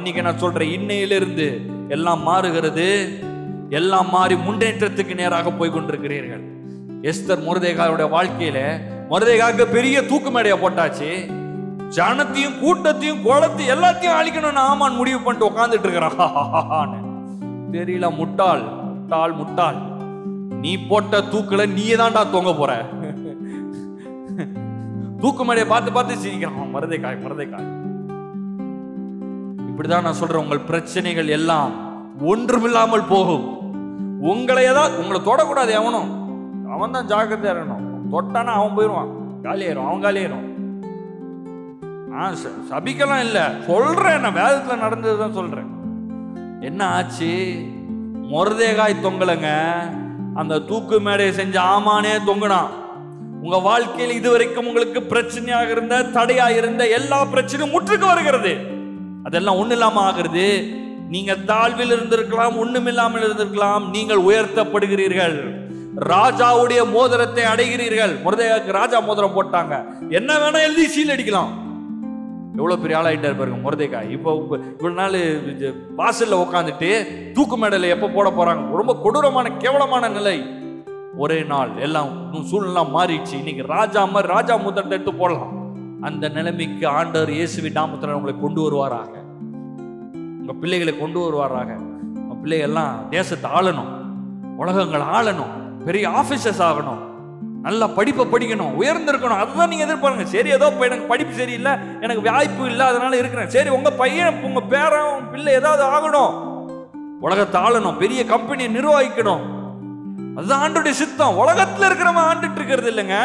இன்னைக்கு நான் சொல்றேன், இன்னையிலிருந்து எல்லாம் மாறுகிறது. எல்லாம் மாறி முன்னேற்றத்துக்கு நேராக போய் கொண்டிருக்கிறீர்கள். எஸ்தர் மொர்தெகாயுடைய வாழ்க்கையில மொர்தெகாய்க்கு பெரிய தூக்கு மேடைய போட்டாச்சு. ஜனத்தையும் கூட்டத்தையும் குளத்தையும் எல்லாத்தையும் அழிக்கணும்னு ஆமான் முடிவு பண்ணிட்டு உட்காந்துட்டு இருக்கிறான். தெரியல, முட்டாள் முட்டாள் முட்டாள். நீ போட்ட தூக்குல நீயே தான்டா தொங்க போற. தூக்கு மேடைய பார்த்து பார்த்து சிரிக்கிறான் மொர்தெகாய். மொர்தெகாய் இப்படிதான் நான் சொல்றேன், உங்கள் பிரச்சனைகள் எல்லாம் ஒன்றுமில்லாமல் போகும். உங்களை தொடக்கூடாது. எவனும் அவன் தான் ஜாக்கிரதையா இருக்கணும். தொட்டானா அவன் போயிடுவான், காலியாயிரும், அவன் காலியாயிரும். சபிக்கலாம் இல்ல, சொல்றேன், நான் வேதத்துல நடந்ததுதான் சொல்றேன். என்ன ஆச்சு? மொர்தெகாய் தொங்கலங்க, அந்த தூக்கு மேடையை செஞ்ச ஆமானே தொங்குனான். உங்க வாழ்க்கையில் இதுவரைக்கும் உங்களுக்கு பிரச்சனையாக இருந்த, தடையா இருந்த எல்லா பிரச்சனையும் முற்றுக்கு வருகிறது. அதெல்லாம் ஒண்ணு இல்லாம ஆகிறது. நீங்க தாழ்வில் இருந்திருக்கலாம், ஒண்ணுமில்லாமல் இருந்திருக்கலாம். நீங்கள் உயர்த்தப்படுகிறீர்கள். ராஜாவுடைய மோதிரத்தை அடைகிறீர்கள். மொர்தெகாய்க்கு ராஜா மோதிரம் போட்டாங்க. என்ன வேணா எழுதி சீல் அடிக்கலாம். எவ்வளவு பெரிய ஆளாயிட்டா இருப்பாருங்க மொர்தெகாய். இப்போ இவ்வளவு நாள் வாசல்ல உட்காந்துட்டு தூக்கு மேடையில எப்ப போட போறாங்க? ரொம்ப கொடூரமான கேவலமான நிலை. ஒரே நாள் எல்லாம் சூழ்நிலை மாறிடுச்சு. இன்னைக்கு ராஜா மாதிரி ராஜா முத்திரத்தை எடுத்து போடலாம். அந்த நிலைமைக்கு ஆண்டவர் இயேசுவின் நாமத்தில் உங்களை கொண்டு வருவாராக. உங்க பிள்ளைகளை கொண்டு வருவாராக. உங்க பிள்ளைகள் எல்லாம் தேசத்தை ஆளணும், உலகங்கள் ஆளணும், பெரிய ஆபீசர்ஸ் ஆகணும், நல்ல படிப்பை படிக்கணும், உயர்ந்திருக்கணும். அதுதான் நீங்க எதிர்பாருங்க. சரி, ஏதோ எனக்கு படிப்பு சரியில்லை, எனக்கு வாய்ப்பு இல்லை, அதனால இருக்கிறேன். சரி, உங்க பையன் உங்க பேரன் உங்க பிள்ளை ஏதாவது ஆகணும், உலகத்தை ஆளணும், பெரிய கம்பெனியை நிர்வகிக்கணும். அதுதான் ஆண்டுடைய சித்தம். உலகத்துல இருக்கிறவன் ஆண்டுட்டு இருக்கிறது இல்லைங்க.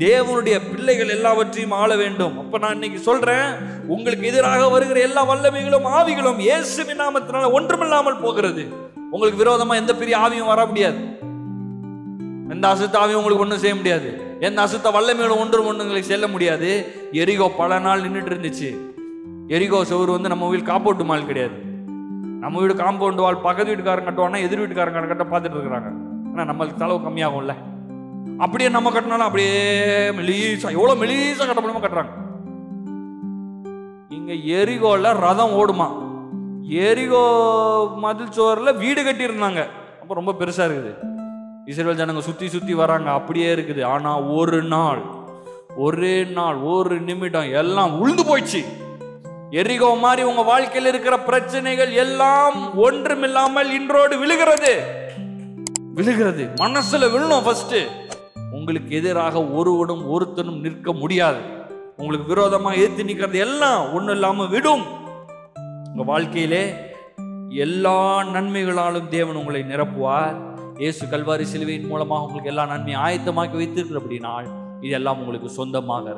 தேவனுடைய பிள்ளைகள் எல்லாவற்றையும் ஆள வேண்டும். அப்ப நான் இன்னைக்கு சொல்றேன், உங்களுக்கு எதிராக வருகிற எல்லா வல்லமைகளும் ஆவிகளும் இயேசுவின் நாமத்தினால ஒன்றுமில்லாமல் போகிறது. உங்களுக்கு விரோதமா எந்த பெரிய ஆவியும் வர முடியாது. எந்த அசுத்த ஆவியும் உங்களுக்கு ஒன்றும் செய்ய முடியாது. எந்த அசுத்த வல்லமைகளும் ஒன்றுங்களுக்கு செல்ல முடியாது. எரிகோ பல நாள் நின்றுட்டு இருந்துச்சு. எரிகோ சுவர் நம்ம வீடு காம்பவுண்ட் மால் கிடையாது. நம்ம வீடு காம்பவுண்ட் வால் பக்கத்து வீட்டுக்காரங்க கட்டுவாங்கன்னா எதிர் வீட்டுக்காரங்க கட்ட பார்த்துட்டு இருக்கிறாங்க. ஆனா நம்மளுக்கு செலவு கம்மியாகும்ல. அப்படியே நம்ம கட்டினாலும் அப்படியே மெலீசா, எவ்வளவு மெலீசா கட்ட முடியுமா கட்டுறாங்க. இங்க எரிகோல ரதம் ஓடுமா. எரிகோ மதில் சோறுல வீடு கட்டி இருந்தாங்க. அப்ப ரொம்ப பெருசா இருக்குது. இஸ்ரவேல் ஜனங்க சுத்தி சுத்தி வராங்க, அப்படியே இருக்குது. ஆனா ஒரு நாள், ஒரே நாள், ஒரு நிமிடம் எல்லாம் உளுந்து போயிடுச்சு. எரிகோ மாதிரி உங்க வாழ்க்கையில் இருக்கிற பிரச்சனைகள் எல்லாம் ஒன்றுமில்லாமல் இன்றோடு விழுகிறது. விழுகிறது, மனசுல விழணும். ஃபர்ஸ்ட் உங்களுக்கு எதிராக ஒருவனும் ஒருத்தனும் நிற்க முடியாது. உங்களுக்கு விரோதமா ஏத்து நிற்கிறது எல்லாம் ஒண்ணு இல்லாம விடும். உங்க வாழ்க்கையிலே எல்லா நன்மைகளாலும் தேவன் உங்களை நிரப்புவார். இயேசு கல்வாரி சிலுவையின் மூலமாக உங்களுக்கு எல்லா நன்மையும் ஆயத்தமாக்கி வைத்திருக்கிற அப்படினால் இதெல்லாம் உங்களுக்கு சொந்தமாக